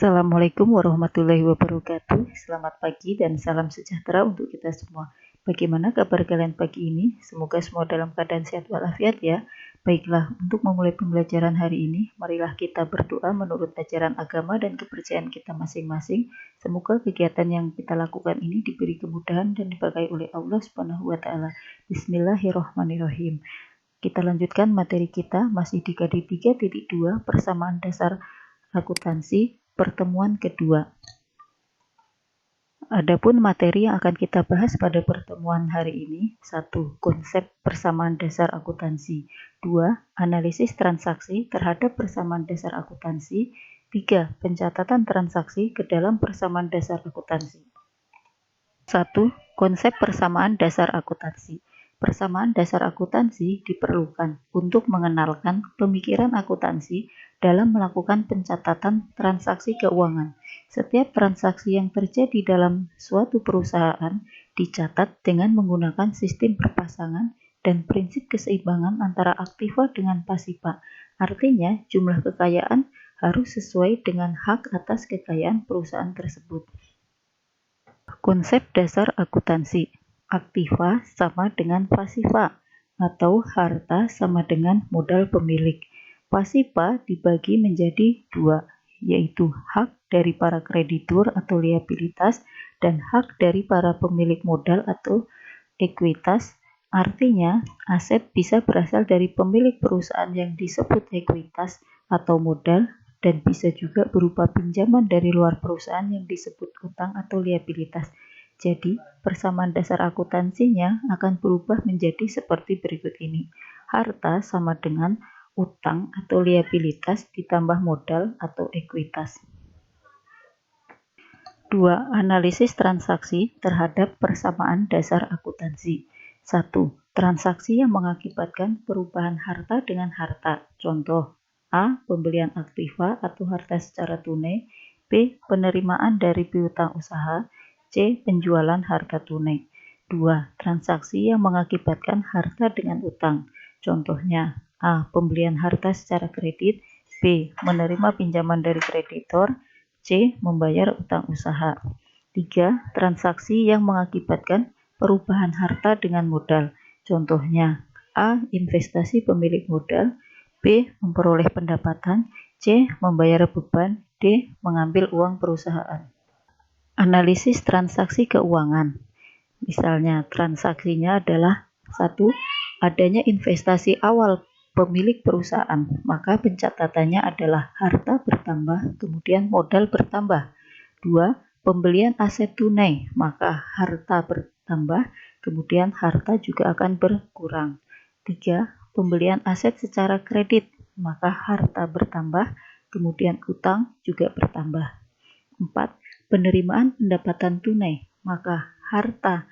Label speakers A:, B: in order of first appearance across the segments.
A: Assalamualaikum warahmatullahi wabarakatuh. Selamat pagi dan salam sejahtera untuk kita semua. Bagaimana kabar kalian pagi ini? Semoga semua dalam keadaan sehat walafiat ya. Baiklah, untuk memulai pembelajaran hari ini, marilah kita berdoa menurut ajaran agama dan kepercayaan kita masing-masing. Semoga kegiatan yang kita lakukan ini diberi kemudahan dan diberkahi oleh Allah Subhanahu wa taala. Bismillahirrahmanirrahim. Kita lanjutkan materi kita masih di KD 3.2 persamaan dasar akuntansi pertemuan kedua. Adapun materi yang akan kita bahas pada pertemuan hari ini: 1. Konsep persamaan dasar akuntansi. 2. Analisis transaksi terhadap persamaan dasar akuntansi. 3. Pencatatan transaksi ke dalam persamaan dasar akuntansi. 1. Konsep persamaan dasar akuntansi. Persamaan dasar akuntansi diperlukan untuk mengenalkan pemikiran akuntansi dalam melakukan pencatatan transaksi keuangan. Setiap transaksi yang terjadi dalam suatu perusahaan dicatat dengan menggunakan sistem berpasangan dan prinsip keseimbangan antara aktiva dengan pasiva. Artinya, jumlah kekayaan harus sesuai dengan hak atas kekayaan perusahaan tersebut. Konsep dasar akuntansi. Aktiva sama dengan pasiva, atau harta sama dengan modal pemilik. Pasiva dibagi menjadi dua, yaitu hak dari para kreditur atau liabilitas dan hak dari para pemilik modal atau ekuitas. Artinya, aset bisa berasal dari pemilik perusahaan yang disebut ekuitas atau modal, dan bisa juga berupa pinjaman dari luar perusahaan yang disebut utang atau liabilitas. Jadi, persamaan dasar akuntansinya akan berubah menjadi seperti berikut ini. Harta sama dengan utang atau liabilitas ditambah modal atau ekuitas. 2. Analisis transaksi terhadap persamaan dasar akuntansi. 1. Transaksi yang mengakibatkan perubahan harta dengan harta. Contoh: A. Pembelian aktiva atau harta secara tunai. B. Penerimaan dari piutang usaha. C. Penjualan harta tunai. 2. Transaksi yang mengakibatkan harta dengan utang. Contohnya: A. Pembelian harta secara kredit. B. Menerima pinjaman dari kreditor. C. Membayar utang usaha. 3. Transaksi yang mengakibatkan perubahan harta dengan modal. Contohnya: A. Investasi pemilik modal. B. Memperoleh pendapatan. C. Membayar beban. D. Mengambil uang perusahaan. Analisis transaksi keuangan. Misalnya, transaksinya adalah: 1. Adanya investasi awal pemilik perusahaan, maka pencatatannya adalah harta bertambah, kemudian modal bertambah. 2. Pembelian aset tunai, maka harta bertambah, kemudian harta juga akan berkurang. 3. Pembelian aset secara kredit, maka harta bertambah, kemudian utang juga bertambah. 4. Penerimaan pendapatan tunai, maka harta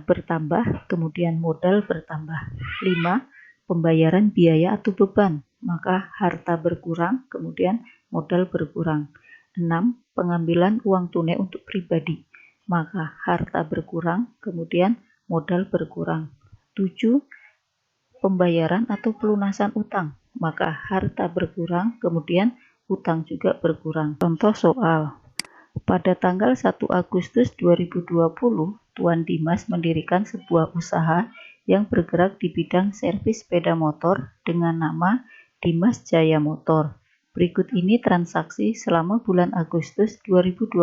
A: bertambah, kemudian modal bertambah. 5. Pembayaran biaya atau beban, maka harta berkurang, kemudian modal berkurang. 6. Pengambilan uang tunai untuk pribadi, maka harta berkurang, kemudian modal berkurang. 7. Pembayaran atau pelunasan utang, maka harta berkurang, kemudian utang juga berkurang. Contoh soal: pada tanggal 1 Agustus 2020, Tuan Dimas mendirikan sebuah usaha yang bergerak di bidang servis sepeda motor dengan nama Dimas Jaya Motor. Berikut ini transaksi selama bulan Agustus 2020.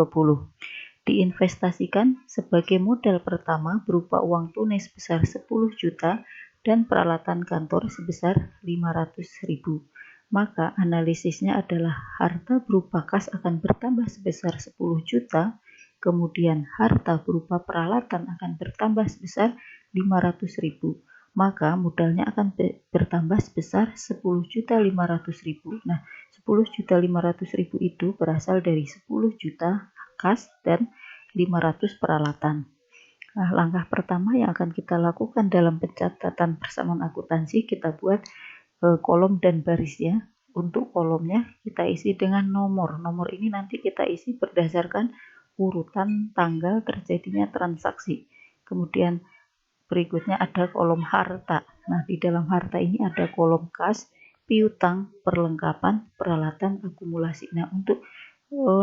A: Diinvestasikan sebagai modal pertama berupa uang tunai sebesar 10 juta dan peralatan kantor sebesar 500.000. Maka analisisnya adalah harta berupa kas akan bertambah sebesar 10 juta, kemudian harta berupa peralatan akan bertambah sebesar 500.000. Maka modalnya akan bertambah sebesar 10.500.000. Nah, 10.500.000 itu berasal dari 10 juta kas dan 500 peralatan. Nah, langkah pertama yang akan kita lakukan dalam pencatatan persamaan akuntansi, kita buat kolom dan baris ya. Untuk kolomnya kita isi dengan nomor. Nomor ini nanti kita isi berdasarkan urutan tanggal terjadinya transaksi. Kemudian berikutnya ada kolom harta. Nah, di dalam harta ini ada kolom kas, piutang, perlengkapan, peralatan, akumulasi. Nah, untuk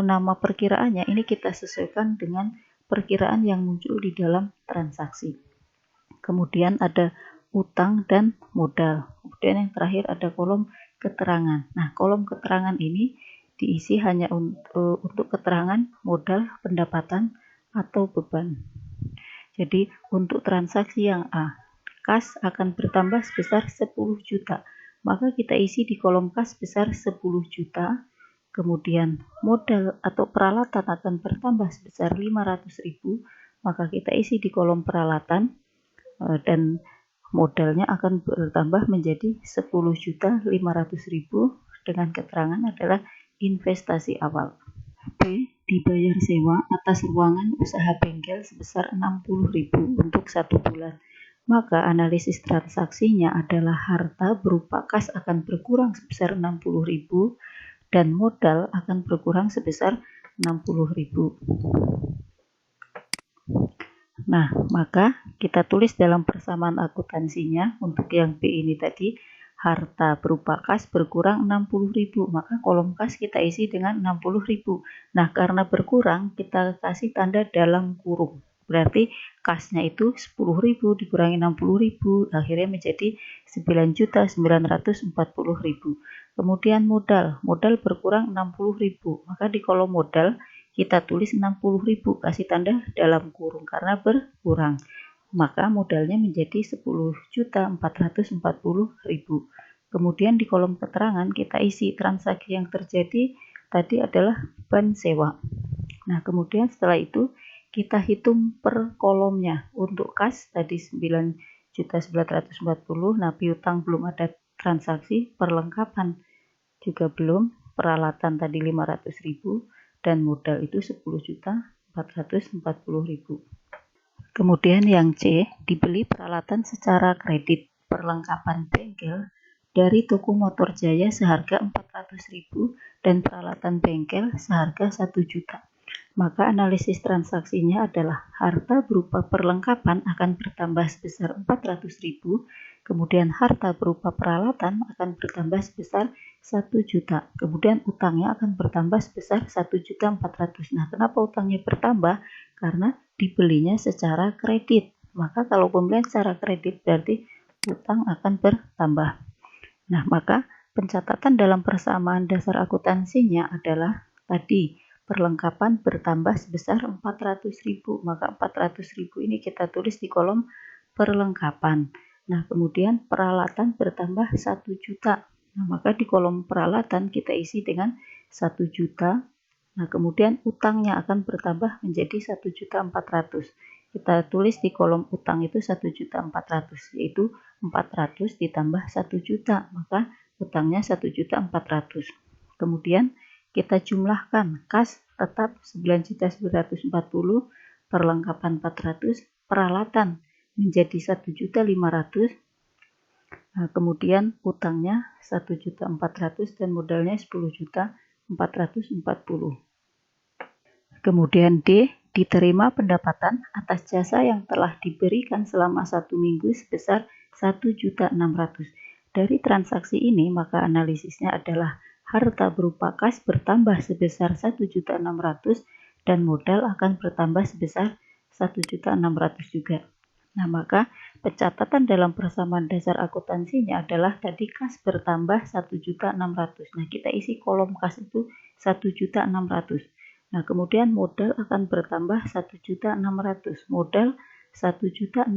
A: nama perkiraannya ini kita sesuaikan dengan perkiraan yang muncul di dalam transaksi. Kemudian ada utang dan modal. Kemudian yang terakhir ada kolom keterangan. Nah, kolom keterangan ini diisi hanya untuk keterangan modal, pendapatan, atau beban. Jadi untuk transaksi yang A, kas akan bertambah sebesar 10 juta. Maka kita isi di kolom kas sebesar 10 juta. Kemudian modal atau peralatan akan bertambah sebesar 500.000. Maka kita isi di kolom peralatan dan modalnya akan bertambah menjadi 10.500.000 dengan keterangan adalah investasi awal. B. Dibayar sewa atas ruangan usaha bengkel sebesar 60.000 untuk 1 bulan. Maka analisis transaksinya adalah harta berupa kas akan berkurang sebesar 60.000 dan modal akan berkurang sebesar 60.000. Nah, maka kita tulis dalam persamaan akuntansinya untuk yang B ini tadi, harta berupa kas berkurang 60.000, maka kolom kas kita isi dengan 60.000. Nah, karena berkurang kita kasih tanda dalam kurung. Berarti kasnya itu 10.000 dikurangi 60.000, akhirnya menjadi 9.940.000. Kemudian modal berkurang 60.000, maka di kolom modal kita tulis 60.000, kasih tanda dalam kurung karena berkurang. Maka modalnya menjadi 10.440.000. Kemudian di kolom keterangan kita isi transaksi yang terjadi tadi adalah beban sewa. Nah, kemudian setelah itu kita hitung per kolomnya. Untuk kas tadi 9.940.000. Nah, piutang belum ada transaksi, perlengkapan juga belum, peralatan tadi 500.000 dan modal itu 10.440.000. Kemudian yang C, dibeli peralatan secara kredit perlengkapan bengkel dari toko Motor Jaya seharga 400.000 dan peralatan bengkel seharga 1 juta. Maka analisis transaksinya adalah harta berupa perlengkapan akan bertambah sebesar 400.000, kemudian harta berupa peralatan akan bertambah sebesar 1 juta, kemudian utangnya akan bertambah sebesar 1.400.000. Nah, kenapa utangnya bertambah? Karena dibelinya secara kredit. Maka kalau pembelian secara kredit berarti utang akan bertambah. Nah, maka pencatatan dalam persamaan dasar akuntansinya adalah tadi perlengkapan bertambah sebesar 400.000. Maka 400.000 ini kita tulis di kolom perlengkapan. Nah, kemudian peralatan bertambah 1 juta. Nah, maka di kolom peralatan kita isi dengan 1 juta. Nah, kemudian utangnya akan bertambah menjadi 1.400.000. Kita tulis di kolom utang itu 1.400.000, yaitu 400 ditambah 1 juta, maka utangnya 1.400.000. Kemudian kita jumlahkan kas tetap 9.940.000, perlengkapan 400, peralatan menjadi 1.500.000. Nah, kemudian utangnya 1.400.000 dan modalnya 10.440.000. Kemudian D, diterima pendapatan atas jasa yang telah diberikan selama 1 minggu sebesar 1.600.000. Dari transaksi ini, maka analisisnya adalah harta berupa kas bertambah sebesar 1.600.000 dan modal akan bertambah sebesar 1.600.000 juga. Nah, maka pencatatan dalam persamaan dasar akuntansinya adalah tadi kas bertambah 1.600.000. Nah, kita isi kolom kas itu 1.600.000. Nah, kemudian modal akan bertambah 1.600.000. Modal 1.600.000.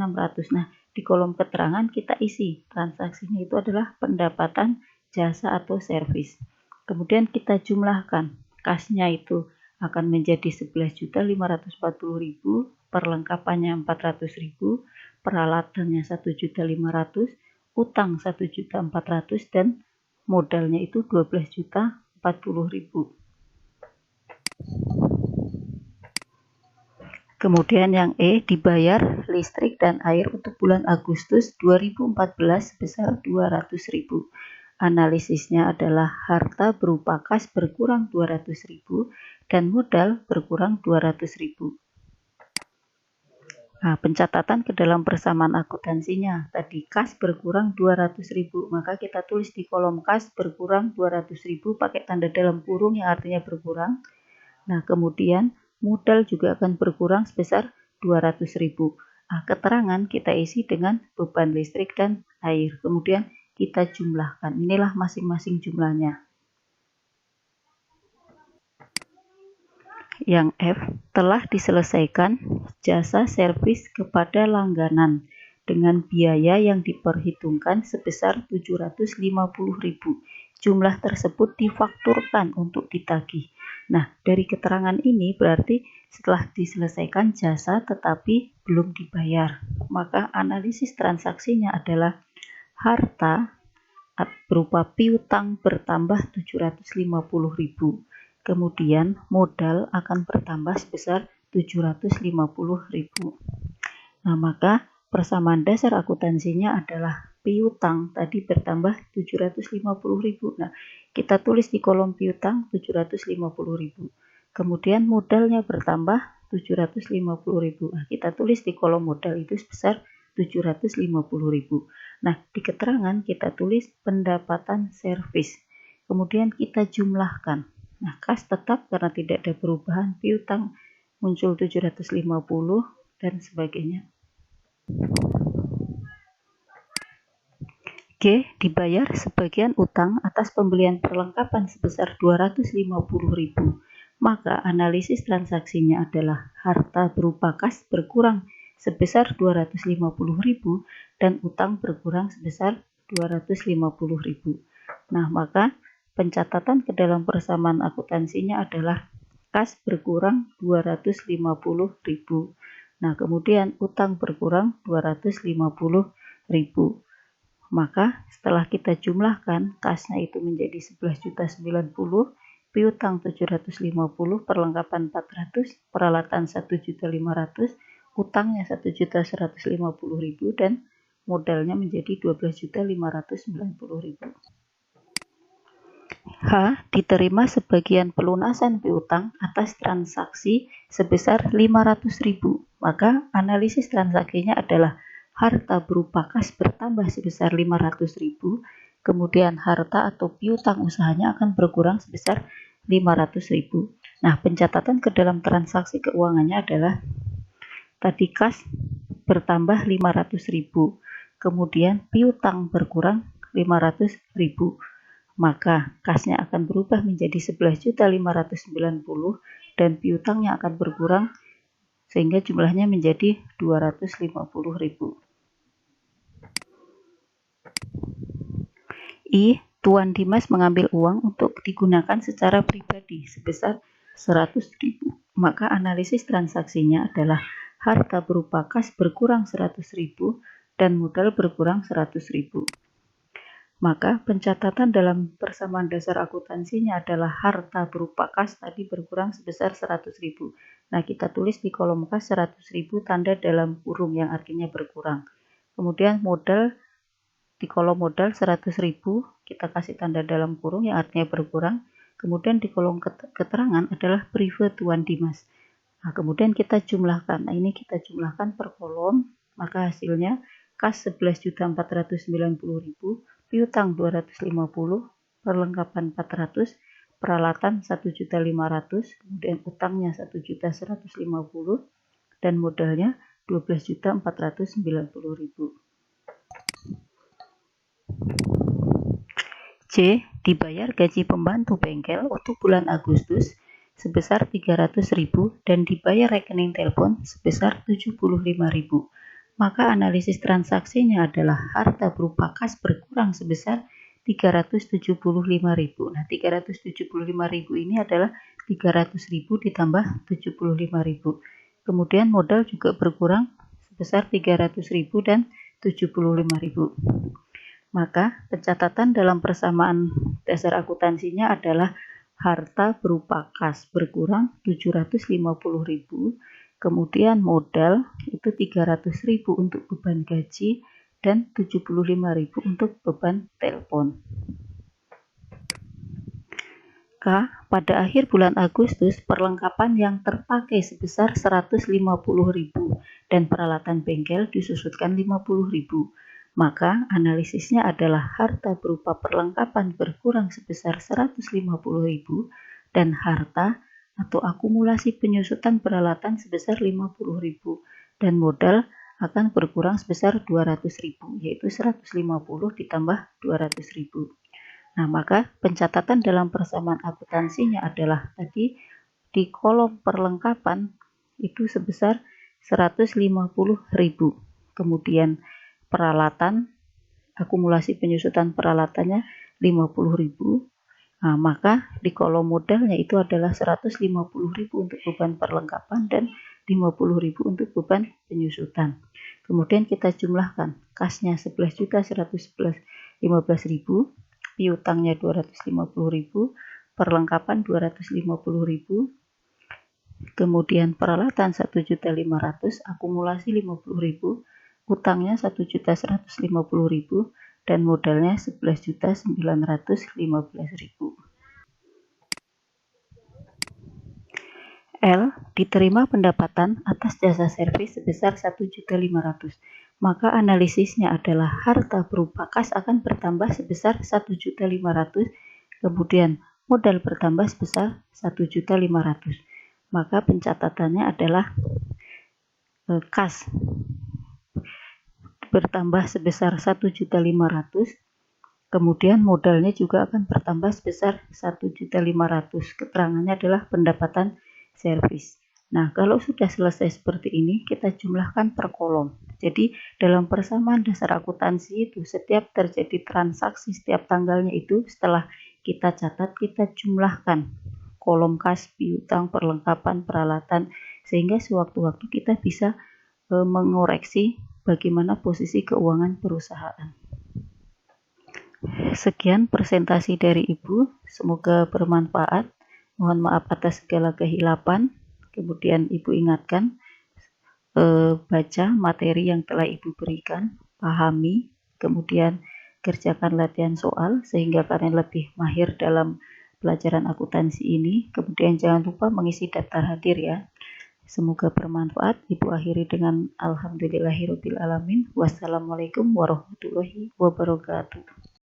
A: Nah, di kolom keterangan kita isi transaksinya itu adalah pendapatan jasa atau servis. Kemudian kita jumlahkan. Kasnya itu akan menjadi 11.540.000, perlengkapannya 400.000, peralatannya 1.500.000, utang 1.400.000 dan modalnya itu 12.040.000. Kemudian yang E, dibayar listrik dan air untuk bulan Agustus 2014 sebesar 200.000. Analisisnya adalah harta berupa kas berkurang 200.000 dan modal berkurang 200.000. Nah, pencatatan ke dalam persamaan akuntansinya. Tadi kas berkurang 200.000, maka kita tulis di kolom kas berkurang 200.000 pakai tanda dalam kurung yang artinya berkurang. Nah, kemudian modal juga akan berkurang sebesar 200.000. Nah, keterangan kita isi dengan beban listrik dan air. Kemudian kita jumlahkan. Inilah masing-masing jumlahnya. Yang F, telah diselesaikan jasa servis kepada langganan dengan biaya yang diperhitungkan sebesar 750.000. Jumlah tersebut difakturkan untuk ditagih. Nah, dari keterangan ini berarti setelah diselesaikan jasa tetapi belum dibayar. Maka analisis transaksinya adalah harta berupa piutang bertambah 750.000. Kemudian modal akan bertambah sebesar 750.000. Nah, maka persamaan dasar akuntansinya adalah piutang tadi bertambah 750.000. Nah, kita tulis di kolom piutang 750.000. Kemudian modalnya bertambah 750.000. Nah, kita tulis di kolom modal itu sebesar 750.000. Nah, di keterangan kita tulis pendapatan servis. Kemudian kita jumlahkan. Nah, kas tetap karena tidak ada perubahan, piutang muncul 750 dan sebagainya. G. Dibayar sebagian utang atas pembelian perlengkapan sebesar 250.000. Maka analisis transaksinya adalah harta berupa kas berkurang sebesar 250.000 dan utang berkurang sebesar 250.000. Nah, maka pencatatan ke dalam persamaan akuntansinya adalah kas berkurang 250.000. Nah, kemudian utang berkurang 250.000. Maka setelah kita jumlahkan, kasnya itu menjadi 11.090.000, piutang 750, perlengkapan 400, peralatan 1.500.000, utangnya 1.150.000 dan modalnya menjadi 12.590.000. H. Diterima sebagian pelunasan piutang atas transaksi sebesar 500.000. Maka analisis transaksinya adalah harta berupa kas bertambah sebesar 500.000, kemudian harta atau piutang usahanya akan berkurang sebesar 500.000. Nah, pencatatan ke dalam transaksi keuangannya adalah tadi kas bertambah 500.000, kemudian piutang berkurang 500.000. Maka kasnya akan berubah menjadi 11.590 dan piutangnya akan berkurang sehingga jumlahnya menjadi 250.000. I. Tuan Dimas mengambil uang untuk digunakan secara pribadi sebesar 100.000. Maka analisis transaksinya adalah harta berupa kas berkurang 100.000 dan modal berkurang 100.000. Maka pencatatan dalam persamaan dasar akuntansinya adalah harta berupa kas tadi berkurang sebesar 100.000. Nah, kita tulis di kolom kas 100.000 tanda dalam kurung yang artinya berkurang. Kemudian modal di kolom modal 100.000 kita kasih tanda dalam kurung yang artinya berkurang. Kemudian di kolom keterangan adalah prive Tuan Dimas. Nah, kemudian kita jumlahkan. Nah, ini kita jumlahkan per kolom. Maka hasilnya kas 11.490.000, piutang 250, perlengkapan 400, peralatan 1.500.000, kemudian utangnya 1.150.000 dan modalnya 12.490.000. C. Dibayar gaji pembantu bengkel untuk bulan Agustus sebesar 300.000 dan dibayar rekening telepon sebesar 75.000. Maka analisis transaksinya adalah harta berupa kas berkurang sebesar 375.000. Nah, 375.000 ini adalah 300.000 ditambah 75.000. Kemudian modal juga berkurang sebesar 300.000 dan 75.000. Maka pencatatan dalam persamaan dasar akuntansinya adalah harta berupa kas berkurang 750.000, kemudian modal itu 300.000 untuk beban gaji dan 75.000 untuk beban telepon. K. Pada akhir bulan Agustus, perlengkapan yang terpakai sebesar 150.000 dan peralatan bengkel disusutkan 50.000. Maka analisisnya adalah harta berupa perlengkapan berkurang sebesar 150.000 dan harta atau akumulasi penyusutan peralatan sebesar 50.000 dan modal akan berkurang sebesar 200.000, yaitu 150 ditambah 200.000. Nah, maka pencatatan dalam persamaan akuntansinya adalah tadi di kolom perlengkapan itu sebesar 150.000. Kemudian peralatan, akumulasi penyusutan peralatannya 50.000. Nah, maka di kolom modalnya itu adalah 150.000 untuk beban perlengkapan dan 50.000 untuk beban penyusutan. Kemudian kita jumlahkan, kasnya 11.115.000, piutangnya 250.000, perlengkapan 250.000, kemudian peralatan 1.500.000, akumulasi 50.000, utangnya 1.150.000 dan modalnya 11.915.000. L. Diterima pendapatan atas jasa servis sebesar 1.500.000. Maka analisisnya adalah harta berupa kas akan bertambah sebesar 1.500.000, kemudian modal bertambah sebesar 1.500.000. Maka pencatatannya adalah kas bertambah sebesar 1.500.000, kemudian modalnya juga akan bertambah sebesar 1.500.000. Keterangannya adalah pendapatan servis. Nah, kalau sudah selesai seperti ini, kita jumlahkan per kolom. Jadi, dalam persamaan dasar akuntansi itu, setiap terjadi transaksi setiap tanggalnya itu, setelah kita catat, kita jumlahkan kolom kas, piutang, perlengkapan, peralatan, sehingga sewaktu-waktu kita bisa mengoreksi bagaimana posisi keuangan perusahaan. Sekian presentasi dari Ibu, semoga bermanfaat. Mohon maaf atas segala kehilapan. Kemudian Ibu ingatkan, baca materi yang telah Ibu berikan, pahami, kemudian kerjakan latihan soal sehingga kalian lebih mahir dalam pelajaran akuntansi ini. Kemudian jangan lupa mengisi daftar hadir ya. Semoga bermanfaat. Ibu akhiri dengan alhamdulillahirabbil alamin. Wassalamualaikum warahmatullahi wabarakatuh.